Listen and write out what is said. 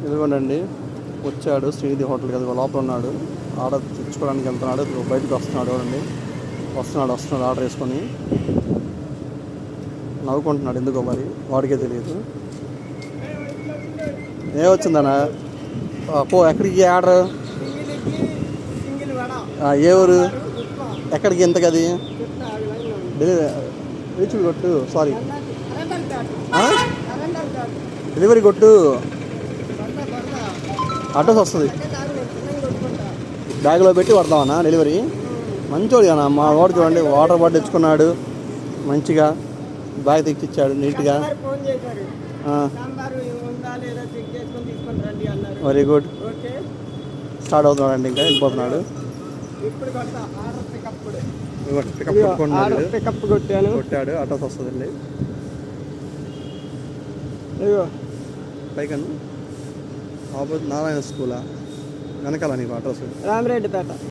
ఇదిగోండి వచ్చాడు శ్రీనిధి హోటల్కి. అది లోపల ఉన్నాడు, ఆర్డర్ తెచ్చుకోవడానికి వెళ్తున్నాడు. బయటకు వస్తున్నాడు చూడండి, వస్తున్నాడు ఆర్డర్ వేసుకొని. నవ్వుకుంటున్నాడు ఎందుకో మరి, వాడికే తెలియదు. ఏమొచ్చిందన్నా? పో, ఎక్కడికి ఆర్డర్? ఏ ఊరు? ఎక్కడికి? ఎంతకది? డెలివరీ కొట్టు, సారీ డెలివరీ కొట్టు, అడ్రస్ వస్తుంది. బ్యాగ్లో పెట్టి కొడతామన్నా డెలివరీ. మంచోడు అన్న మా వాడు. చూడండి వాటర్ బాటిల్ తెచ్చుకున్నాడు మంచిగా, బ్యాగ్ తెచ్చిచ్చాడు నీట్గా. Very good. స్టార్ట్ అవుతున్నాడు, ఇంకా వెళ్ళిపోతున్నాడు. పికప్ కొట్టాడు, అడ్రస్ వస్తుందండి. పైకను ఆపోజిట్ నారాయణ స్కూలా వెనకాల నీకు అడ్రస్? రామిరెడ్డి పేట.